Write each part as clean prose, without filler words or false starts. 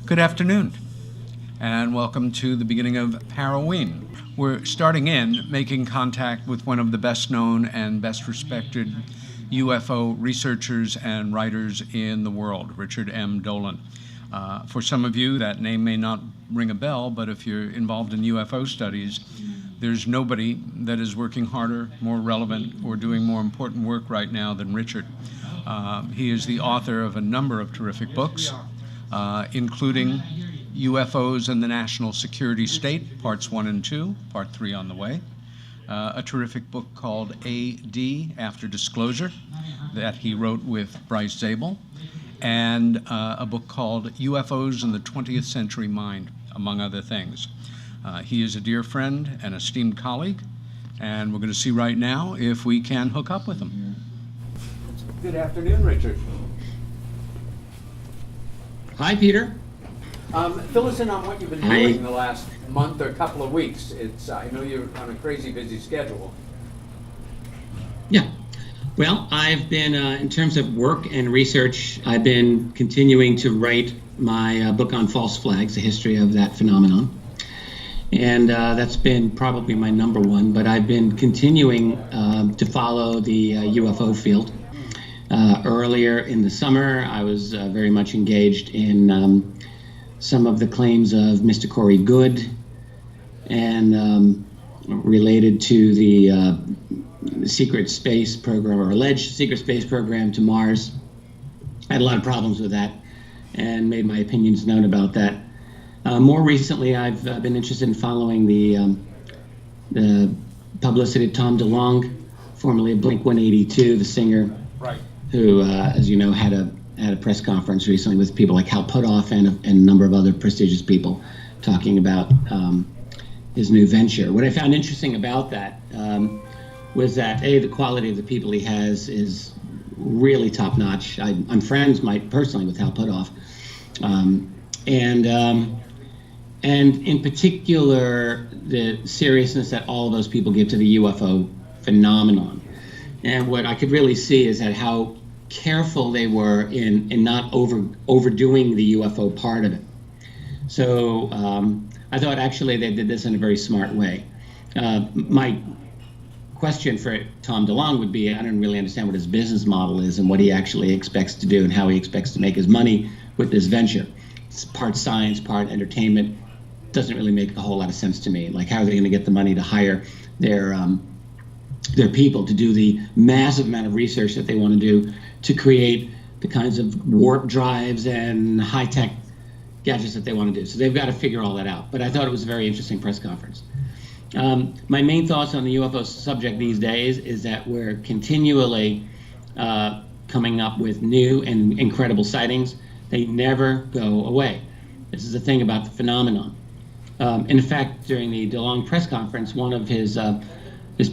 Good afternoon, and welcome to the beginning of Paraween. We're starting in making contact with one of the best known and best respected UFO researchers and writers in the world, Richard M. Dolan. For some of you, that name may not ring a bell, but if you're involved in UFO studies, there's nobody that is working harder, more relevant, or doing more important work right now than Richard. He is the author of a number of terrific books, including UFOs and the National Security State, Parts 1 and 2, Part 3 on the way. A terrific book called A.D. After Disclosure that he wrote with Bryce Zabel, and a book called UFOs in the 20th Century Mind, among other things. He is a dear friend and esteemed colleague, and we're going to see right now if we can hook up with him. Good afternoon, Richard. Hi, Peter. Fill us in on what you've been doing in the last month or couple of weeks. I know you're on a crazy busy schedule. Yeah. Well, I've been, in terms of work and research, I've been continuing to write my book on false flags, the history of that phenomenon. And that's been probably my number one, but I've been continuing to follow the UFO field. Earlier in the summer, I was very much engaged in some of the claims of Mr. Corey Goode and related to the secret space program, or alleged secret space program to Mars. I had a lot of problems with that and made my opinions known about that. More recently, I've been interested in following the publicity of Tom DeLonge, formerly of Blink-182, the singer, Right. who, as you know, had a press conference recently with people like Hal Puthoff and a number of other prestigious people talking about his new venture. What I found interesting about that was that, A, the quality of the people he has is really top-notch. I'm friends, personally, with Hal Puthoff. And in particular, the seriousness that all of those people give to the UFO phenomenon. And what I could really see is that how careful they were in not overdoing the UFO part of it. So I thought actually they did this in a very smart way. My question for Tom DeLonge would be, I don't really understand what his business model is and what he actually expects to do and how he expects to make his money with this venture. It's part science, part entertainment. Doesn't really make a whole lot of sense to me. Like, how are they going to get the money to hire their people to do the massive amount of research that they want to do to create the kinds of warp drives and high-tech gadgets that they want to do. So they've got to figure all that out. But I thought it was a very interesting press conference. My main thoughts on the UFO subject these days is that we're continually coming up with new and incredible sightings. They never go away. This is the thing about the phenomenon. In fact, during the DeLonge press conference, one of his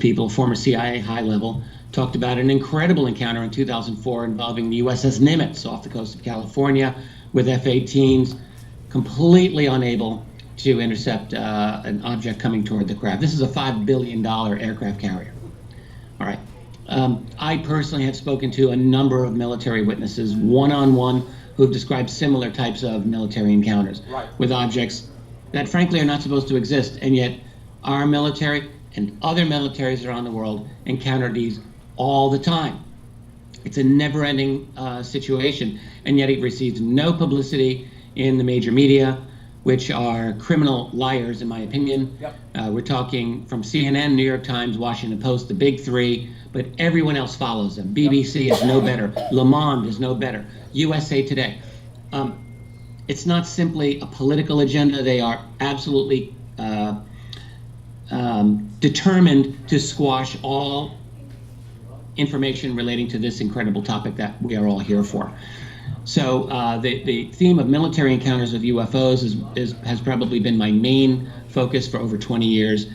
people, former CIA high level, talked about an incredible encounter in 2004 involving the USS Nimitz off the coast of California with F-18s, completely unable to intercept an object coming toward the craft. This is a $5 billion aircraft carrier. All right. I personally have spoken to a number of military witnesses, one-on-one, who have described similar types of military encounters with objects that frankly are not supposed to exist, and yet our military and other militaries around the world encounter these all the time. It's a never-ending situation, and yet it receives no publicity in the major media, which are criminal liars, in my opinion. Yep. We're talking from CNN, New York Times, Washington Post, the big three, but everyone else follows them. BBC is no better. Le Monde is no better. USA Today. It's not simply a political agenda. They are absolutely determined to squash all information relating to this incredible topic that we are all here for. So the theme of military encounters with UFOs has probably been my main focus for over 20 years.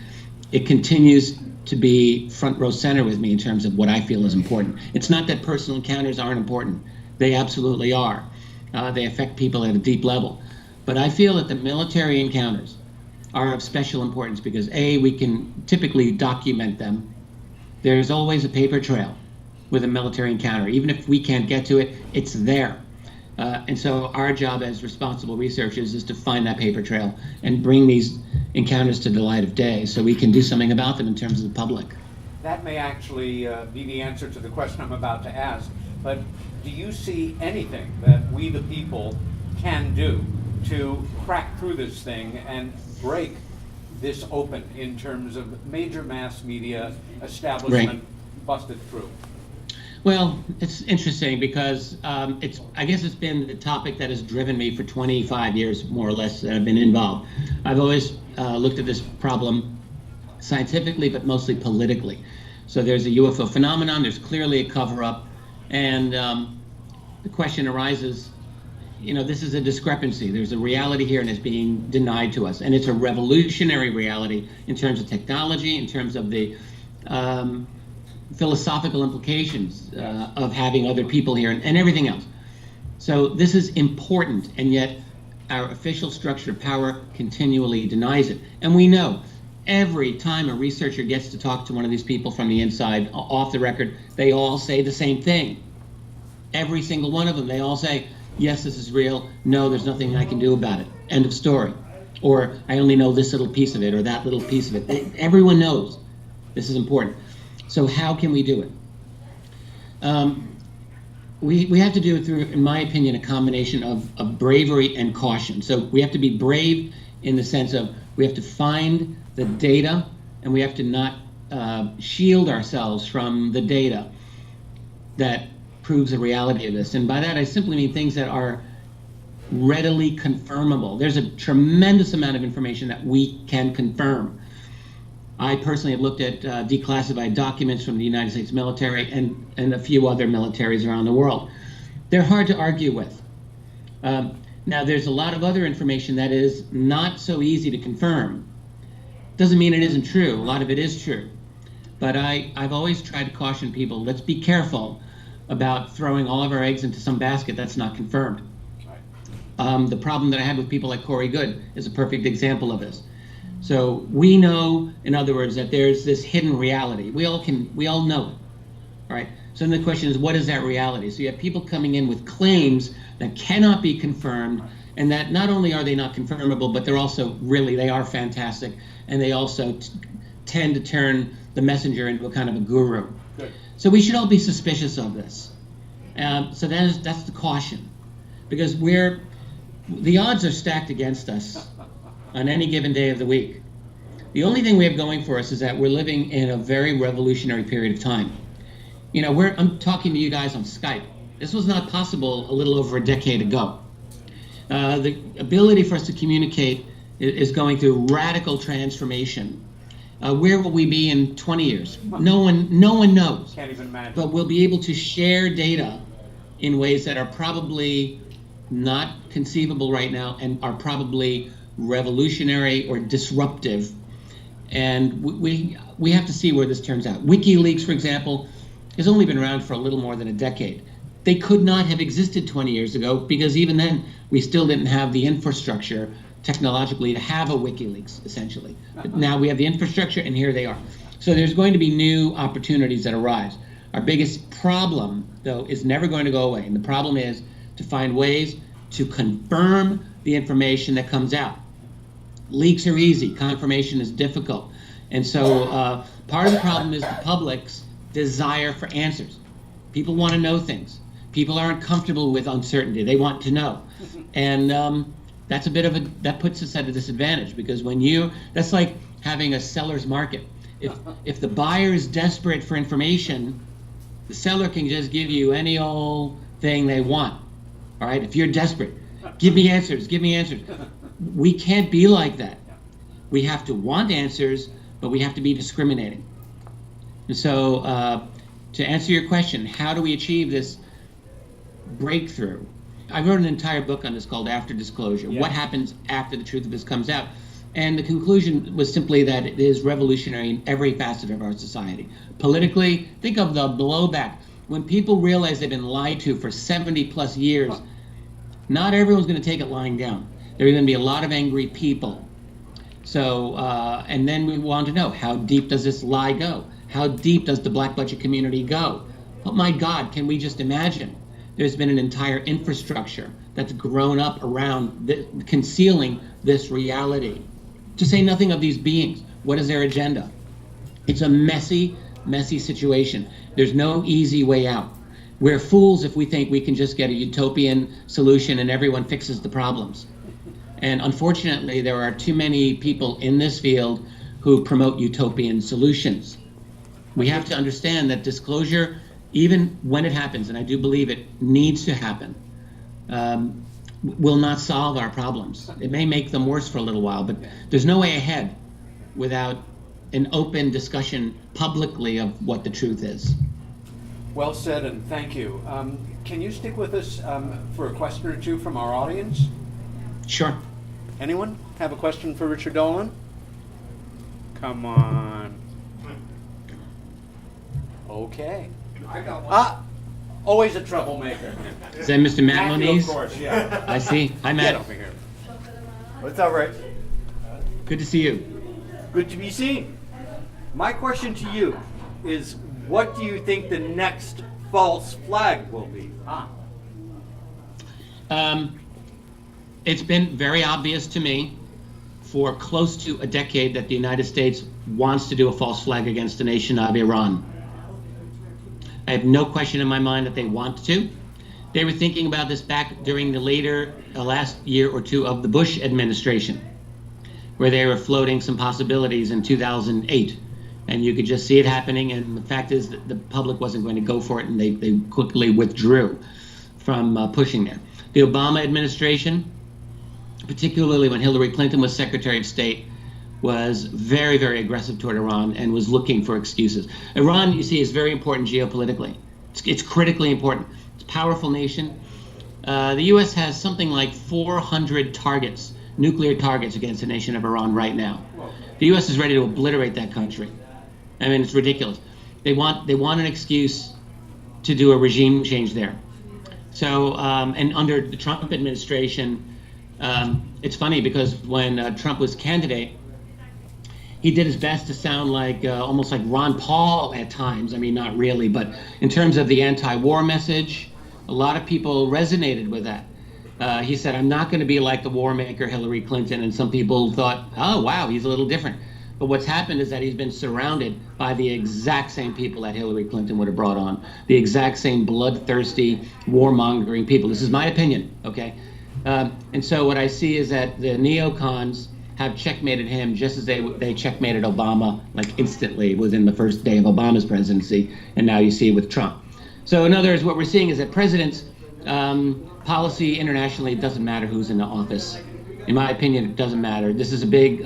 It continues to be front row center with me in terms of what I feel is important. It's not that personal encounters aren't important. They absolutely are. They affect people at a deep level. But I feel that the military encounters are of special importance because, A, we can typically document them. There's always a paper trail with a military encounter. Even if we can't get to it, it's there. And so our job as responsible researchers is to find that paper trail and bring these encounters to the light of day so we can do something about them in terms of the public. That may actually be the answer to the question I'm about to ask, but do you see anything that we the people can do to crack through this thing and break this open in terms of major mass media establishment busted through? Well, it's interesting because I guess it's been the topic that has driven me for 25 years, more or less, that I've been involved. I've always looked at this problem scientifically, but mostly politically. So there's a UFO phenomenon, there's clearly a cover-up, and the question arises, this is a discrepancy. There's a reality here and it's being denied to us. And it's a revolutionary reality in terms of technology, in terms of the philosophical implications of having other people here and everything else. So this is important, and yet our official structure of power continually denies it. And we know every time a researcher gets to talk to one of these people from the inside, off the record, they all say the same thing. Every single one of them, they all say, yes, this is real. No, there's nothing I can do about it. End of story. Or I only know this little piece of it or that little piece of it. Everyone knows this is important. So how can we do it? We have to do it through, in my opinion, a combination of bravery and caution. So we have to be brave in the sense of we have to find the data, and we have to not shield ourselves from the data that proves the reality of this. And by that, I simply mean things that are readily confirmable. There's a tremendous amount of information that we can confirm. I personally have looked at declassified documents from the United States military and a few other militaries around the world. They're hard to argue with. Now, there's a lot of other information that is not so easy to confirm. Doesn't mean it isn't true. A lot of it is true. But I've always tried to caution people, let's be careful about throwing all of our eggs into some basket that's not confirmed. The problem that I had with people like Corey Goode is a perfect example of this. So we know, in other words, that there's this hidden reality. We all know it, all right? So then the question is, what is that reality? So you have people coming in with claims that cannot be confirmed, and that not only are they not confirmable, but they're also they are fantastic, and they also tend to turn the messenger into a kind of a guru. Good. So we should all be suspicious of this. So that's the caution, because the odds are stacked against us on any given day of the week. The only thing we have going for us is that we're living in a very revolutionary period of time. I'm talking to you guys on Skype. This was not possible a little over a decade ago. The ability for us to communicate is going through radical transformation. Where will we be in 20 years? No one knows. Can't even imagine. But we'll be able to share data in ways that are probably not conceivable right now and are probably revolutionary or disruptive. And we have to see where this turns out. WikiLeaks, for example, has only been around for a little more than a decade. They could not have existed 20 years ago because even then we still didn't have the infrastructure technologically to have a WikiLeaks, essentially. But now we have the infrastructure, and here they are. So there's going to be new opportunities that arise. Our biggest problem, though, is never going to go away. And the problem is to find ways to confirm the information that comes out. Leaks are easy. Confirmation is difficult. And so part of the problem is the public's desire for answers. People want to know things. People aren't comfortable with uncertainty. They want to know. And that's that puts us at a disadvantage, because that's like having a seller's market. If the buyer is desperate for information, the seller can just give you any old thing they want. All right? If you're desperate, give me answers. We can't be like that. We have to want answers, but we have to be discriminating. And so to answer your question, how do we achieve this breakthrough? I wrote an entire book on this called After Disclosure. Yeah. What happens after the truth of this comes out? And the conclusion was simply that it is revolutionary in every facet of our society. Politically, think of the blowback. When people realize they've been lied to for 70 plus years, not everyone's going to take it lying down. There are going to be a lot of angry people. So, and then we want to know, how deep does this lie go? How deep does the black budget community go? Oh my God, can we just imagine? there's been an entire infrastructure that's grown up around concealing this reality. To say nothing of these beings. What is their agenda? It's a messy, messy situation. There's no easy way out. We're fools if we think we can just get a utopian solution and everyone fixes the problems. And unfortunately, there are too many people in this field who promote utopian solutions. We have to understand that disclosure, even when it happens, and I do believe it needs to happen, will not solve our problems. It may make them worse for a little while, but there's no way ahead without an open discussion publicly of what the truth is. Well said, and thank you. Can you stick with us for a question or two from our audience? Sure. Anyone have a question for Richard Dolan? Come on. Okay. I got one. Always a troublemaker. Is that Mr. Matt Matthew, Moniz? of course, yeah. I see. Hi, Get Matt. over here. What's up, Rich? Good to see you. Good to be seen. My question to you is, what do you think the next false flag will be? It's been very obvious to me for close to a decade that the United States wants to do a false flag against the nation of Iran. I have no question in my mind that they want to. They were thinking about this back during the last year or two of the Bush administration, where they were floating some possibilities in 2008. And you could just see it happening. And the fact is that the public wasn't going to go for it, and they quickly withdrew from pushing there. The Obama administration, particularly when Hillary Clinton was Secretary of State, was very, very aggressive toward Iran and was looking for excuses. Iran, you see, is very important geopolitically. It's critically important. It's a powerful nation. The U.S. has something like 400 targets, nuclear targets against the nation of Iran right now. The U.S. is ready to obliterate that country. I mean, it's ridiculous. They want an excuse to do a regime change there. So, and under the Trump administration, it's funny because when Trump was candidate, he did his best to sound like almost like Ron Paul at times. I mean, not really, but in terms of the anti-war message, a lot of people resonated with that. He said, I'm not going to be like the war maker Hillary Clinton. And some people thought, oh, wow, he's a little different. But what's happened is that he's been surrounded by the exact same people that Hillary Clinton would have brought on, the exact same bloodthirsty, warmongering people. This is my opinion, okay? And so what I see is that the neocons have checkmated him just as they checkmated Obama, like instantly within the first day of Obama's presidency, and now you see it with Trump. So in other words, what we're seeing is that presidents' policy internationally, it doesn't matter who's in the office. In my opinion, it doesn't matter. This is a big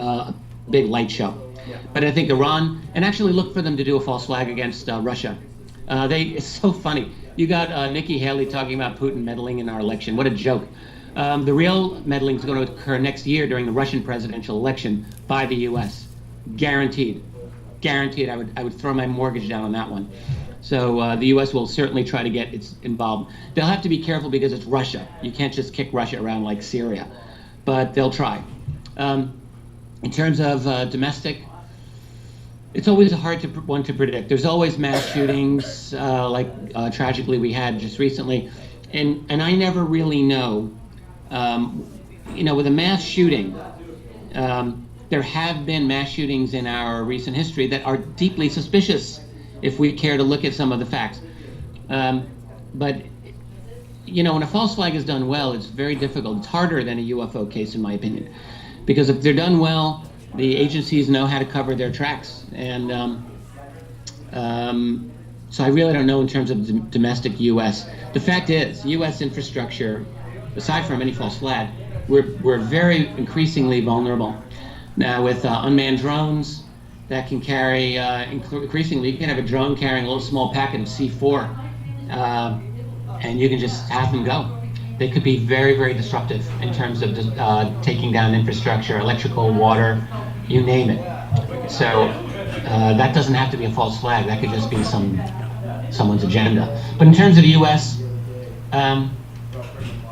light show. Yeah. But I think Iran, and actually look for them to do a false flag against Russia. It's so funny. You got Nikki Haley talking about Putin meddling in our election. What a joke. The real meddling is going to occur next year during the Russian presidential election by the U.S. Guaranteed. Guaranteed. I would throw my mortgage down on that one. So the U.S. will certainly try to get its involved. They'll have to be careful because it's Russia. You can't just kick Russia around like Syria, but they'll try. In terms of domestic, it's always a hard one to predict. There's always mass shootings, like tragically we had just recently, and I never really know. With a mass shooting, there have been mass shootings in our recent history that are deeply suspicious if we care to look at some of the facts. But when a false flag is done well, it's very difficult. It's harder than a UFO case, in my opinion, because if they're done well, the agencies know how to cover their tracks. And so I really don't know in terms of domestic U.S. The fact is, U.S. infrastructure, aside from any false flag, we're very increasingly vulnerable. Now with unmanned drones that can carry, increasingly, you can have a drone carrying a little small packet of C4, and you can just have them go. They could be very, very disruptive in terms of taking down infrastructure, electrical, water, you name it. So that doesn't have to be a false flag. That could just be someone's agenda. But in terms of the U.S.,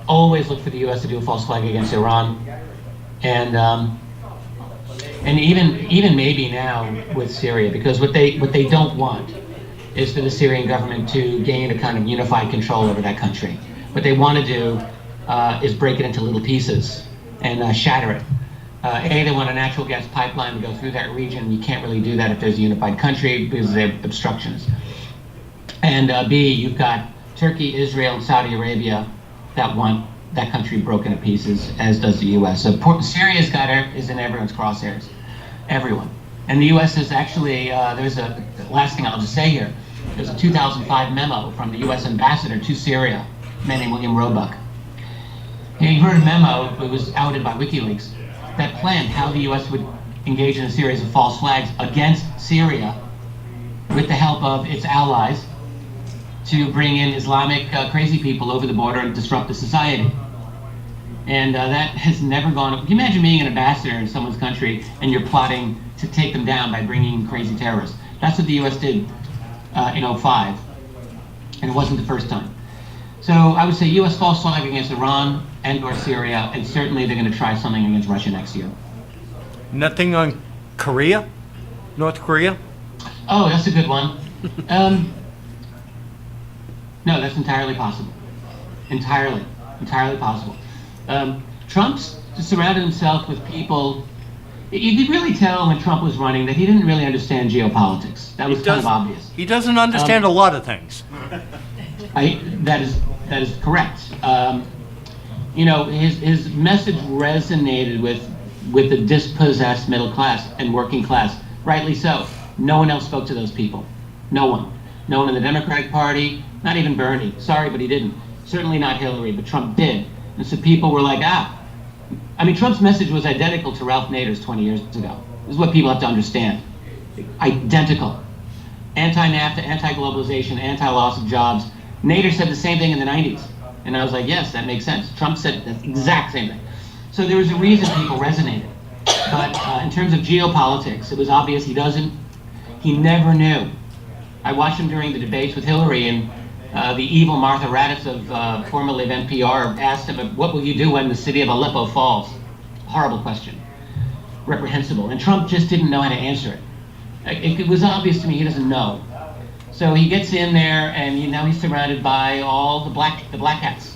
always look for the U.S. to do a false flag against Iran, and even maybe now with Syria, because what they don't want is for the Syrian government to gain a kind of unified control over that country. What they want to do is break it into little pieces and shatter it. They want a natural gas pipeline to go through that region. You can't really do that if there's a unified country because they have obstructions. And B, you've got Turkey, Israel, and Saudi Arabia that want that country broken to pieces, as does the U.S. So Syria's is in everyone's crosshairs, everyone. And the U.S. is actually, there's a, last thing I'll just say here, there's a 2005 memo from the U.S. ambassador to Syria, a man named William Roebuck. He wrote a memo, it was outed by WikiLeaks, that planned how the U.S. would engage in a series of false flags against Syria with the help of its allies to bring in Islamic crazy people over the border and disrupt the society. And that has never gone. Can you imagine being an ambassador in someone's country and you're plotting to take them down by bringing in crazy terrorists? That's what the U.S. did in '05, and it wasn't the first time. So I would say U.S. false flag against Iran and/or Syria, and certainly they're going to try something against Russia next year. Nothing on Korea? North Korea? Oh, that's a good one. No, that's entirely possible. Entirely possible. Trump's surrounded himself with people. You could really tell when Trump was running that he didn't really understand geopolitics. That was kind of obvious. He doesn't understand a lot of things. That is correct. His message resonated with the dispossessed middle class and working class, rightly so. No one else spoke to those people. No one. No one in the Democratic Party, not even Bernie. Sorry, but he didn't. Certainly not Hillary, but Trump did. And so people were like, Trump's message was identical to Ralph Nader's 20 years ago. This is what people have to understand. Identical. Anti-NAFTA, anti-globalization, anti-loss of jobs. Nader said the same thing in the 90s. And I was like, yes, that makes sense. Trump said the exact same thing. So there was a reason people resonated. But in terms of geopolitics, it was obvious he never knew. I watched him during the debates with Hillary, and the evil Martha Raddatz of formerly of NPR asked him, what will you do when the city of Aleppo falls? Horrible question. Reprehensible. And Trump just didn't know how to answer it. It was obvious to me he doesn't know. So he gets in there, and now he's surrounded by all the black hats.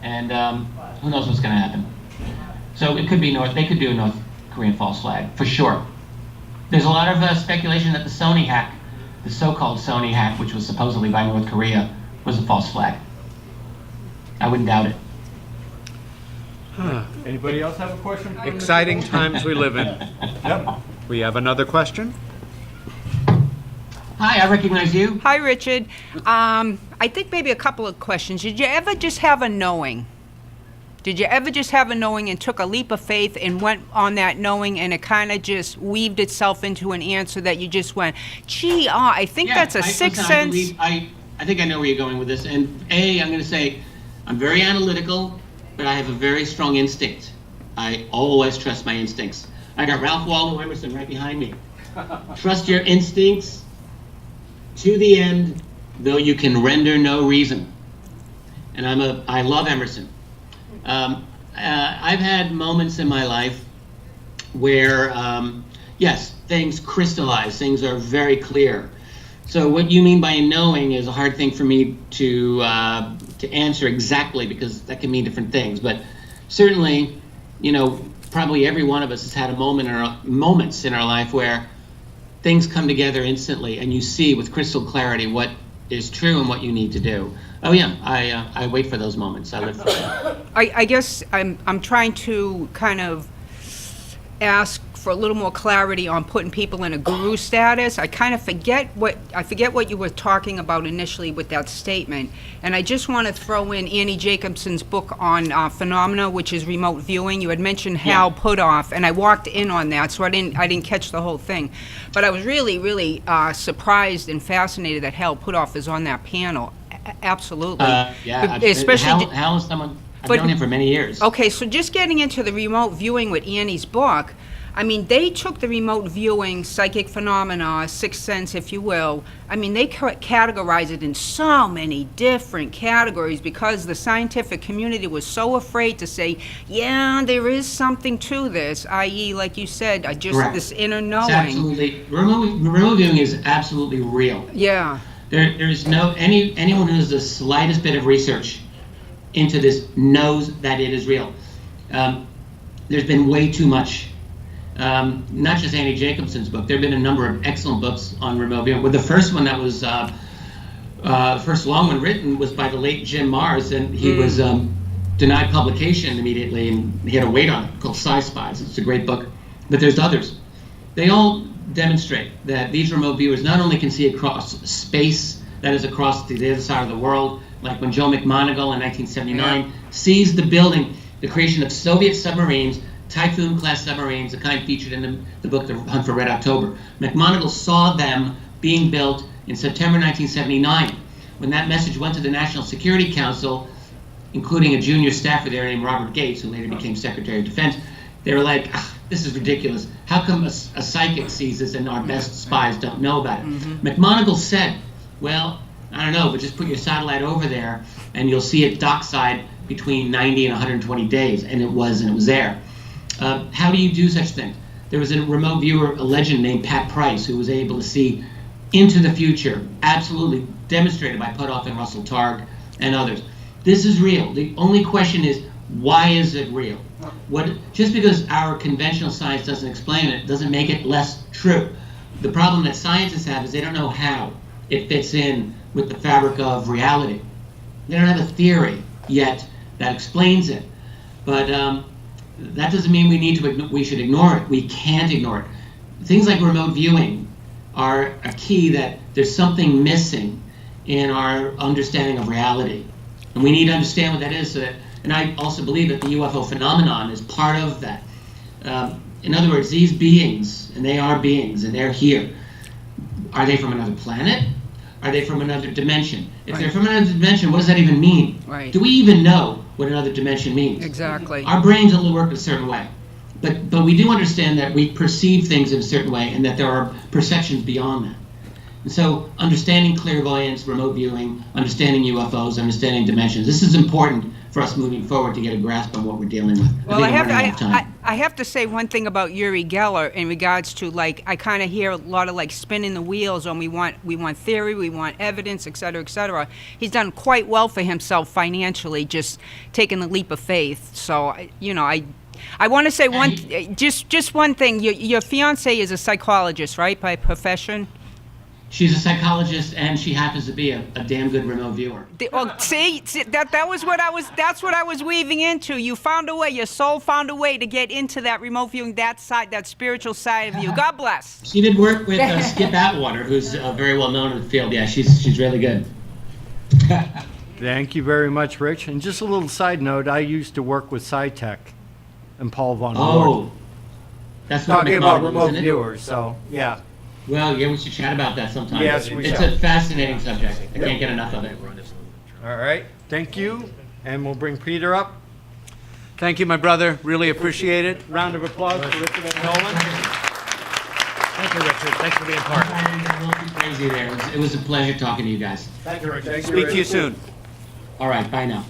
And who knows what's going to happen. So it could be they could do a North Korean false flag, for sure. There's a lot of speculation that the Sony hack, the so-called Sony hack, which was supposedly by North Korea, was a false flag. I wouldn't doubt it. Anybody else have a question? Exciting times we live in. Yep. We have another question. Hi, I recognize you. Hi, Richard. I think maybe a couple of questions. Did you ever just have a knowing? Did you ever just have a knowing and took a leap of faith and went on that knowing and it kind of just weaved itself into an answer that you just went, gee, I think that's a sixth sense? I think I know where you're going with this. And I'm going to say, I'm very analytical, but I have a very strong instinct. I always trust my instincts. I got Ralph Waldo Emerson right behind me. Trust your instincts to the end, though you can render no reason. And I love Emerson. I've had moments in my life where, yes, things crystallize, things are very clear. So what you mean by knowing is a hard thing for me to answer exactly, because that can mean different things. But certainly, probably every one of us has had moments in our life where things come together instantly and you see with crystal clarity what is true and what you need to do. Oh yeah, I wait for those moments. I live for them. I guess I'm trying to kind of ask for a little more clarity on putting people in a guru status. I kind of forget what you were talking about initially with that statement, and I just want to throw in Annie Jacobson's book on phenomena, which is remote viewing. You had mentioned Hal Puthoff, and I walked in on that, so I didn't catch the whole thing, but I was really, really surprised and fascinated that Hal Puthoff is on that panel. Absolutely. Yeah, especially Hal is someone I've known him for many years. Okay, so just getting into the remote viewing with Annie's book, I mean, they took the remote viewing, psychic phenomena, sixth sense, if you will. I mean, they categorized it in so many different categories because the scientific community was so afraid to say, yeah, there is something to this, i.e., like you said, Correct. This inner knowing. It's absolutely, remote viewing is absolutely real. Yeah. There's no anyone who does the slightest bit of research into this knows that it is real. There's been way too much, not just Annie Jacobson's book. There have been a number of excellent books on remote viewing. Well, the first one that was, the first long one written was by the late Jim Marrs, and he was denied publication immediately, and he had to wait on it, called Sci-Spies. It's a great book, but there's others. They all demonstrate that these remote viewers not only can see across space, that is across to the other side of the world, like when Joe McMoneagle in 1979 sees the building, the creation of Soviet submarines, Typhoon-class submarines, the kind featured in the book The Hunt for Red October. McMoneagle saw them being built in September 1979. When that message went to the National Security Council, including a junior staffer there named Robert Gates, who later became Secretary of Defense, they were like, this is ridiculous. How come a psychic sees this and our best spies don't know about it? McMoneagle said, well, I don't know, but just put your satellite over there and you'll see it dockside between 90 and 120 days. And it was there. How do you do such things? There was a remote viewer, a legend named Pat Price, who was able to see into the future, absolutely demonstrated by Puthoff and Russell Targ and others. This is real. The only question is, why is it real? Just because our conventional science doesn't explain it doesn't make it less true. The problem that scientists have is they don't know how it fits in with the fabric of reality. They don't have a theory yet that explains it. But that doesn't mean we should ignore it. We can't ignore it. Things like remote viewing are a key that there's something missing in our understanding of reality. And we need to understand what that is. And I also believe that the UFO phenomenon is part of that. In other words, these beings, and they are beings, and they're here. Are they from another planet? Are they from another dimension? If they're from another dimension, what does that even mean? Right. Do we even know what another dimension means? Exactly. Our brains only work a certain way. But we do understand that we perceive things in a certain way and that there are perceptions beyond that. And so understanding clairvoyance, remote viewing, understanding UFOs, understanding dimensions, this is important for us moving forward to get a grasp on what we're dealing with. Well, I have to say one thing about Uri Geller in regards to, like, I kind of hear a lot of like spinning the wheels on we want theory, we want evidence, et cetera, et cetera. He's done quite well for himself financially, just taking the leap of faith. So, I want to say just one thing. Your fiance is a psychologist, right, by profession? She's a psychologist, and she happens to be a damn good remote viewer. Well, see that was what I was. That's what I was weaving into. You found a way. Your soul found a way to get into that remote viewing, that side, that spiritual side of you. God bless. She did work with Skip Atwater, who's very well known in the field. Yeah, she's really good. Thank you very much, Rich. And just a little side note, I used to work with SciTech and Paul Von Ward. That's what talking about remote viewers. So yeah. Well, yeah, we should chat about that sometime. Yes, it's a fascinating subject. I can't get enough of it. All right. Thank you. And we'll bring Peter up. Thank you, my brother. Really appreciate it. Round of applause for Richard and Dolan. Thank you, Richard. Thanks for being part. Crazy there. It was a pleasure talking to you guys. Thank you, Richard. Speak to you soon. All right, bye now.